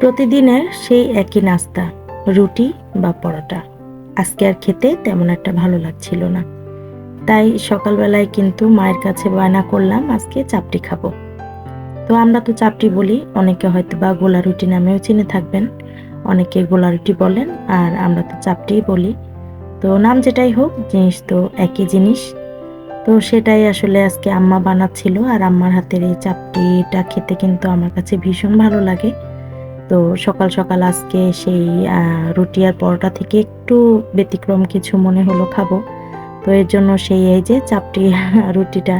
প্রতিদিনের সেই একই নাস্তা, রুটি বা পরোটা। আজকে আর খেতে তেমন একটা ভালো লাগছিল না। তাই সকালবেলায় কিন্তু মায়ের কাছে বায়না করলাম আজকে চাপটি খাবো। তো আমরা তো চাপটি বলি, অনেকে হয়তোবা গোলা রুটি নামেও চিনে থাকবেন। অনেকে গোলা রুটি বলেন আর আমরা তো চাপটিই বলি। তো নাম যেটাই হোক, জিনিস তো একই জিনিস। তো সেটাই আসলে আজকে আম্মা বানাচ্ছিল আর আম্মার হাতের এই চাপটিটা খেতে কিন্তু আমার কাছে ভীষণ ভালো লাগে। তো সকাল সকাল আজকে সেই রুটি আর পরোটা থেকে একটু ব্যতিক্রম কিছু মনে হলো খাবো। তো এর জন্য সেই এই যে চাপটি রুটিটা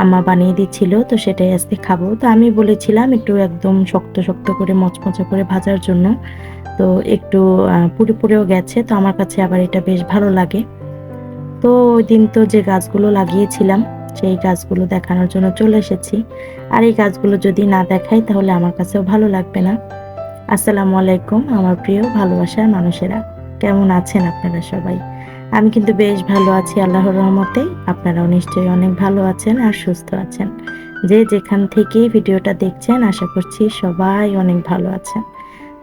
আম্মা বানিয়ে দিচ্ছিল, তো সেটাই আজকে খাবো। তো আমি বলেছিলাম একটু একদম শক্ত শক্ত করে মচমচে করে ভাজার জন্য। তো একটু পুড়ে পুড়েও গেছে, তো আমার কাছে আবার এটা বেশ ভালো লাগে। তো ওই দিন তো যে গাছগুলো লাগিয়েছিলাম সেই গাছগুলো দেখানোর জন্য চলে এসেছি। আর এই গাছগুলো যদি না দেখাই তাহলে আমার কাছেও ভালো লাগবে না। আসসালামু আলাইকুম আমার প্রিয় ভালোবাসার মানুষেরা, কেমন আছেন আপনারা সবাই? আমি কিন্তু বেশ ভালো আছি আল্লাহর রহমতে। আপনারাও নিশ্চয়ই অনেক ভালো আছেন আর সুস্থ আছেন। যে যেখান থেকেই ভিডিওটা দেখছেন আশা করছি সবাই অনেক ভালো আছেন।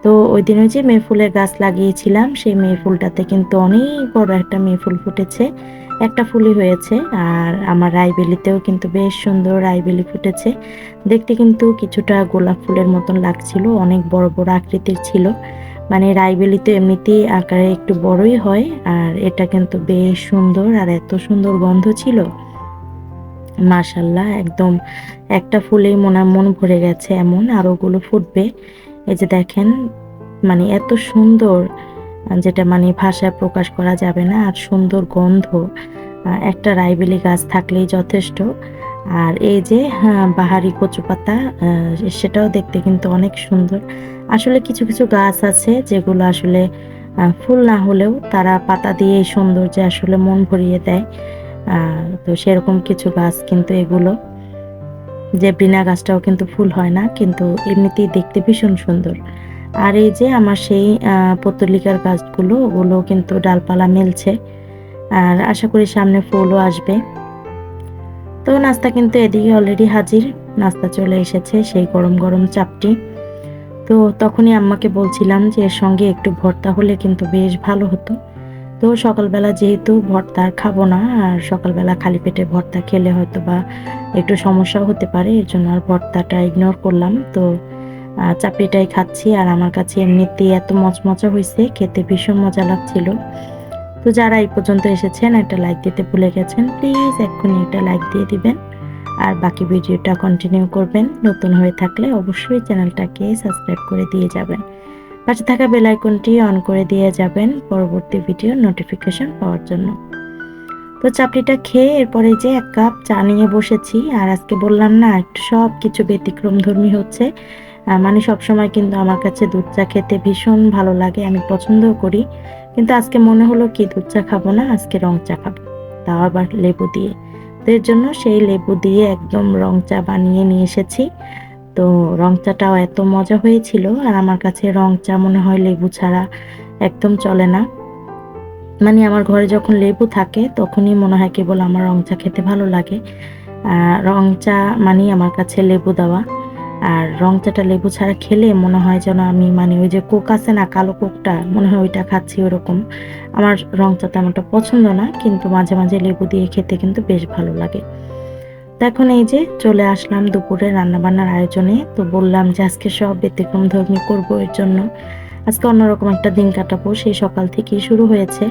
তো ওইদিন ওই যে মেয়ে গাছ লাগিয়েছিলাম সেই ফুলটাতে কিন্তু অনেক বড় একটা ফুল ফুটেছে। একটা ফুলই হয়েছে। আর আমার রাইবেলিতেও কিন্তু বেশ সুন্দর রাইবেলি ফুটেছে। দেখতে কিন্তু কিছুটা গোলাপ ফুলের মতন লাগছিল, অনেক বড় বড় আকৃতির ছিল। মানে রাইবেলি তো এমনিতেই আকারে একটু বড়ই হয়, আর এটা কিন্তু বেশ সুন্দর আর এত সুন্দর গন্ধ ছিল, মাশাল্লাহ। একদম একটা ফুলেই মন ভরে গেছে, এমন আরো গুলো ফুটবে। এই যে দেখেন, মানে এত সুন্দর, যেটা মানে ভাষায় প্রকাশ করা যাবে না। আর সুন্দর গন্ধ, একটা রাইবেলি গাছ থাকলেই যথেষ্ট। আর এই যে বাহারি কচু পাতা, সেটাও দেখতে কিন্তু অনেক সুন্দর। আসলে কিছু কিছু গাছ আছে যেগুলো আসলে ফুল না হলেও তারা পাতা দিয়ে সৌন্দর্যে আসলে মন ভরিয়ে দেয়। তো সেরকম কিছু গাছ কিন্তু এগুলো। যে বিনা গাছটাও কিন্তু ফুল হয় না, কিন্তু এমনিতেই দেখতে ভীষণ সুন্দর। আর এই যে আমার সেই পত্তলিকার গাছগুলো, ওগুলো কিন্তু ডালপালা মেলছে। আর আশা করি সামনে ফুলও আসবে। তো নাস্তা কিন্তু এদিকে অলরেডি হাজির। নাস্তা চলে এসেছে, সেই গরম গরম চাপটি। তো তখনই আম্মাকে বলছিলাম যে এর সঙ্গে একটু ভর্তা হলে কিন্তু বেশ ভালো হতো। তো সকালবেলা যেহেতু ভর্তা আর খাবো না, আর সকালবেলা খালি পেটে ভর্তা খেলে হয়তো বা একটু সমস্যাও হতে পারে, এর জন্য আর ভর্তাটা ইগনোর করলাম। তো চাপড়িটাই খাচ্ছি। আর আমার কাছে এমনিতেই এত মচমচা হয়েছে, খেতে ভীষণ মজা লাগছিল। তো যারা এই পর্যন্ত এসেছেন একটা লাইক দিতে ভুলে গেছেন, প্লিজ এক্ষুনি একটা লাইক দিয়ে দিবেন। আর বাকি ভিডিওটা কন্টিনিউ করবেন। নতুন হয়ে থাকলে অবশ্যই চ্যানেলটাকে সাবস্ক্রাইব করে দিয়ে যাবেন। পাশে থাকা বেল আইকনটি অন করে দিয়ে যাবেন পরবর্তী ভিডিও নোটিফিকেশন পাওয়ার জন্য। তো চাপড়িটা খেয়ে এরপরে যে এক কাপ চা নিয়ে বসেছি। আর আজকে বললাম না, একটু সব কিছু ব্যতিক্রম ধর্মী হচ্ছে। মানে সবসময় কিন্তু আমার কাছে দুধ চা খেতে ভীষণ ভালো লাগে, আমি পছন্দও করি। কিন্তু আজকে মনে হলো কি দুধ চা খাবো না, আজকে রং চা খাবো, তাও আবার লেবু দিয়ে। তো এর জন্য সেই লেবু দিয়ে একদম রং চা বানিয়ে নিয়ে এসেছি। তো রং চাটাও এত মজা হয়েছিল। আর আমার কাছে রং চা মনে হয় লেবু ছাড়া একদম চলে না। মানে আমার ঘরে যখন লেবু থাকে তখনই মনে হয় কেবল আমার রং চা খেতে ভালো লাগে। রং চা মানে আমার কাছে লেবু দেওয়া। আর রং চাটা লেবু ছাড়া খেলে মনে হয় যেন আমি, মানে ওই যে কোক আছে না, কালো কোকটা, মনে হয় ওইটা খাচ্ছি ওরকম। আমার রং চা তেমনটা পছন্দ না, কিন্তু মাঝে মাঝে লেবু দিয়ে খেতে কিন্তু বেশ ভালো লাগে। তো এখন এই যে চলে আসলাম দুপুরে রান্নাবান্নার আয়োজনে। তো বললাম যে আজকে সব ব্যতিক্রম ধর্মী করবো, এর জন্য আজকে অন্যরকম একটা দিন কাটাবো। সেই সকাল থেকেই শুরু হয়েছে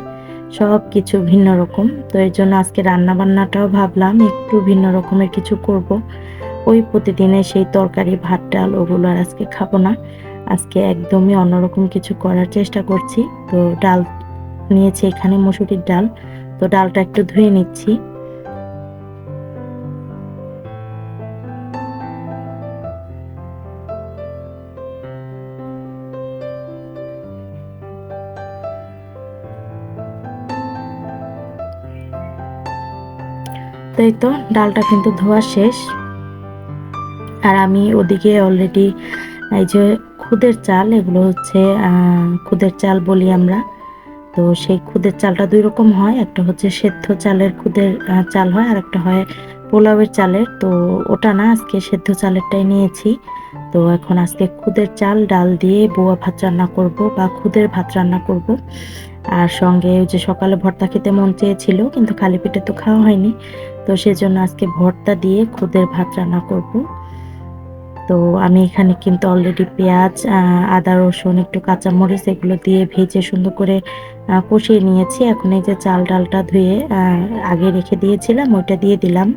সব কিছু ভিন্ন রকম। তো এর জন্য আজকে রান্নাবান্নাটাও ভাবলাম একটু ভিন্ন রকমের কিছু করব। ওই প্রতিদিনের সেই তরকারি ভাত ডাল ওগুলো আর আজকে খাবো না। আজকে একদমই অন্যরকম কিছু করার চেষ্টা করছি। তো ডাল নিয়েছি এখানে, মসুরির ডাল। তো ডালটা একটু ধুয়ে নিচ্ছি। তো এই তো ডালটা কিন্তু ধোয়া শেষ। আর আমি ওদিকে অলরেডি এই যে খুদের চাল, এগুলো হচ্ছে খুদের চাল বলি আমরা। তো সেই খুদের চালটা দুই রকম হয়, একটা হচ্ছে সেদ্ধ চালের খুদের চাল হয়, আর একটা হয় পোলাওয়ের চালের। তো ওটা না, আজকে সেদ্ধ চালেরটাই নিয়েছি। তো এখন আজকে খুদের চাল ডাল দিয়ে বোয়া ভাত রান্না করব বা খুদের ভাত রান্না করব। আর সঙ্গে ওই যে সকালে ভর্তা খেতে মন চেয়েছিল, কিন্তু খালি পেটে তো খাওয়া হয়নি, তো সেজন্য আজকে ভর্তা দিয়ে খুদের ভাত রান্না করব। তো আমি এখানে কিন্তু অলরেডি পেঁয়াজ, আদা, রসুন, একটু কাঁচামরিচ এগুলো দিয়ে ভেজে সুন্দর করে কষিয়ে নিয়েছি। এখন এই যে চাল ডালটা ধুয়ে আগে রেখে দিয়েছিলাম ওইটা দিয়ে দিলাম।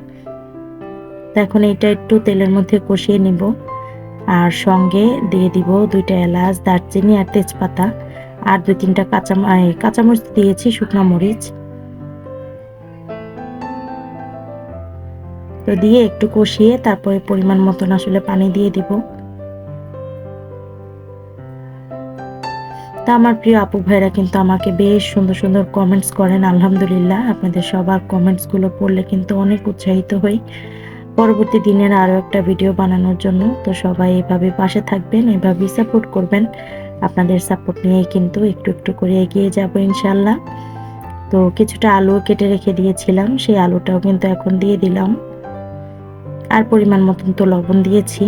তো এখন এইটা একটু তেলের মধ্যে কষিয়ে নিব। আর সঙ্গে দিয়ে দিব 2টা এলাচ, দারচিনি আর তেজপাতা, আর 2-3টা কাঁচামরিচ দিয়েছি, শুকনো মরিচ। তো দিয়ে একটু কষিয়ে তারপরে পরিমাণ মতন আসলে পানি দিয়ে দিব। তা আমার প্রিয় আপু ভাইরা কিন্তু আমাকে বেশ সুন্দর সুন্দর কমেন্টস করেন, আলহামদুলিল্লাহ। আপনাদের সবার কমেন্টসগুলো পড়লে কিন্তু অনেক উৎসাহিত হই পরবর্তী দিনের আরও একটা ভিডিও বানানোর জন্য। তো সবাই এভাবে পাশে থাকবেন, এভাবেই সাপোর্ট করবেন। আপনাদের সাপোর্ট নিয়েই কিন্তু একটু একটু করে এগিয়ে যাব ইনশাল্লাহ। তো কিছুটা আলু কেটে রেখে দিয়েছিলাম, সেই আলুটাও কিন্তু এখন দিয়ে দিলাম। আর পরিমাণ মতন তো লবণ দিয়েছি।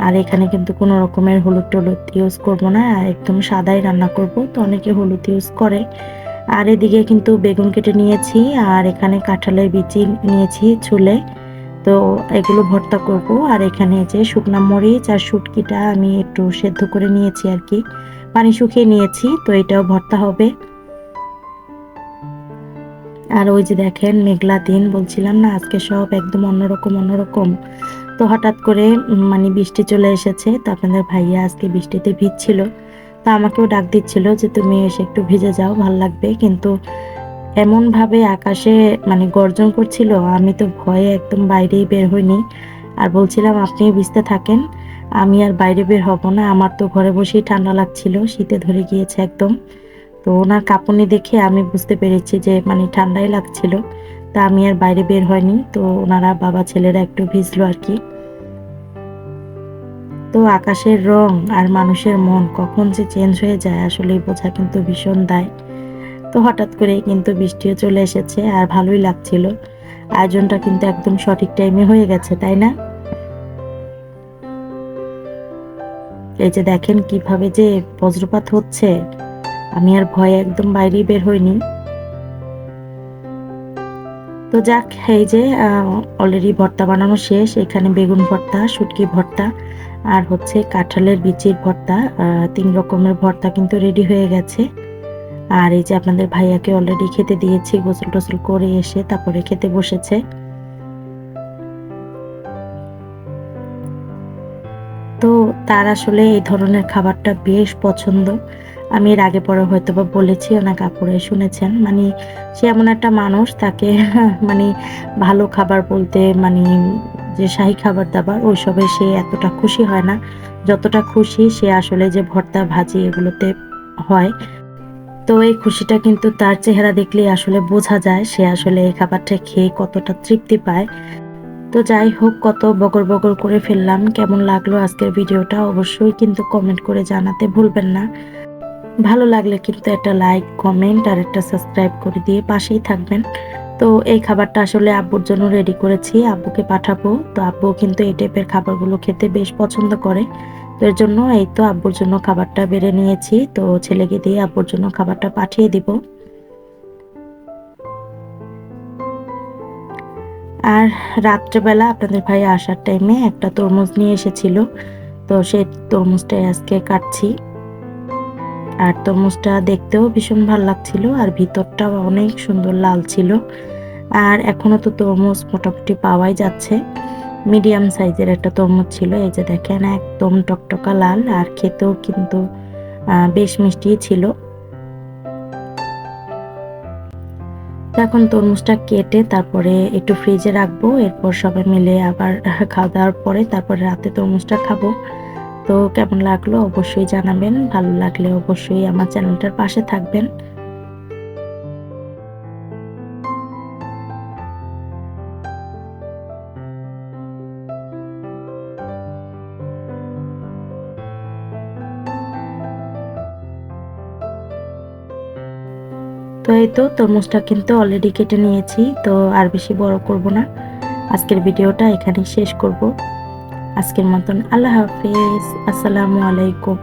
আর এখানে কিন্তু কোনো রকমের হলুদ টলুদ ইউজ করব না, একদম সাদাই রান্না করব। তো অনেকে হলুদ ইউজ করে। আর এদিকে কিন্তু বেগুন কেটে নিয়েছি, আর এখানে কাঁঠালের বিচি নিয়েছি ছুলে। তো এগুলো ভর্তা করব। আর এখানে যে শুকনা মরিচ আর শুটকিটা আমি একটু সেদ্ধ করে নিয়েছি আর কি, পানি শুকিয়ে নিয়েছি। তো এটাও ভর্তা হবে। আর ওই যে দেখেন মেঘলা দিন, বলছিলাম না আজকে সব একদম অন্যরকম অন্যরকম। তো হঠাৎ করে মানে বৃষ্টি চলে এসেছে। তো আপনাদের ভাইয়া আজকে বৃষ্টিতে ভিজছিল, তো আমাকেও ডাক দিচ্ছিল যে তুমি এসে একটু ভিজে যাও, ভাল লাগবে। কিন্তু এমন ভাবে আকাশে মানে গর্জন করছিল, আমি তো ভয়ে একদম বাইরেই বের হইনি। আর বলছিলাম আপনি ভিজতে থাকেন, আমি আর বাইরে বের হব না, আমার তো ঘরে বসেই ঠান্ডা লাগছিল, শীতে ধরে গিয়েছে একদম। তো ওনার কাঁপুনি দেখে আমি বুঝতে পেরেছি যে মানে ঠান্ডাই লাগছিল। তা আমি আর বাইরে বের হয়নি। তো ওনারা বাবা ছেলেরা একটু ভিজলো আর কি। তো আকাশের রং আর মানুষের মন কখন যে চেঞ্জ হয়ে যায় আসলে বোঝা কিন্তু ভীষণ দায়। তো হঠাৎ করে কিন্তু বৃষ্টিও চলে এসেছে, আর ভালোই লাগছিল। আয়োজনটা কিন্তু একদম সঠিক টাইমে হয়ে গেছে, তাই না? এই যে দেখেন কিভাবে যে বজ্রপাত হচ্ছে, আমি আর ভয়ে একদম বাইরেই বের হইনি। তো যাক, এই যে অলরেডি ভর্তা বানানো শেষ। এখানে বেগুন ভর্তা, শুটকি ভর্তা, আর হচ্ছে কাঁঠালের বিচির ভর্তা, 3 রকমের ভর্তা কিন্তু রেডি হয়ে গেছে। আর এই যে আপনাদের ভাইয়াকে অলরেডি খেতে দিয়েছি, গোসল টোসল করে এসে তারপরে খেতে বসেছে। তো তার আসলে এই ধরনের খাবারটা বেশ পছন্দ। আমি এর আগে পরে হয়তোবা বলেছি, ওনাকে আপুরে শুনেছেন। মানে সে এমন একটা মানুষ, তাকে মানে ভালো খাবার বলতে মানে যে শাহী খাবার-দাবার ওইসবে সে এতটা খুশি হয় না। যতটা খুশি সে আসলে যে ভর্তা ভাজি এগুলোতে হয়। তো এই খুশিটা কিন্তু তার চেহারা দেখলেই আসলে বোঝা যায় সে আসলে এই খাবারটা খেয়ে কতটা তৃপ্তি পায়। তো যাই হোক, কত বকর বকর করে ফেললাম। কেমন লাগলো আজকের ভিডিওটা অবশ্যই কিন্তু কমেন্ট করে জানাতে ভুলবেন না। ভালো লাগলে কিন্তু একটা লাইক, কমেন্ট আর একটা সাবস্ক্রাইব করে দিয়ে পাশেই থাকবেন। তো এই খাবারটা আসলে আব্বুর জন্য রেডি করেছি, আব্বুকে পাঠাবো। তো আব্বু কিন্তু এই টাইপের খাবারগুলো খেতে বেশ পছন্দ করে। তো এর জন্য এই তো আব্বুর জন্য খাবারটা বেড়ে নিয়েছি। তো ছেলেকে দিয়ে আব্বুর জন্য খাবারটা পাঠিয়ে দিব। আর রাত্রেবেলা আপনাদের ভাই আসার টাইমে একটা তরমুজ নিয়ে এসেছিল। তো সেই তরমুজটাই আজকে কাটছি। আর তরমুজটা দেখতেও ভীষণ ভালো লাগছিল, আর ভিতরটাও অনেক সুন্দর লাল ছিল। আর এখনো তো তরমুজ মোটামুটি পাওয়াই যাচ্ছে। মিডিয়াম সাইজের একটা তরমুজ ছিল। এই যে দেখেন একদম টকটকা লাল, আর খেতেও কিন্তু বেশ মিষ্টি ছিল। তো এখন তরমুজটা কেটে তারপরে একটু ফ্রিজে রাখবো। এরপর সবাই মিলে আবার খাওয়া দাওয়ার পরে তারপরে রাতে তরমুজটা খাবো। তো কেমন লাগলো অবশ্যই জানাবেন। ভালো লাগলে অবশ্যই আমার চ্যানেলটার পাশে থাকবেন। তো এই তো তরমুজটা কিন্তু অলরেডি কেটে নিয়েছি। তো আর বেশি বড় করব না, আজকের ভিডিওটা এখানেই শেষ করব। আজকের মতন আল্লাহ হাফেজ, আসসালামু আলাইকুম।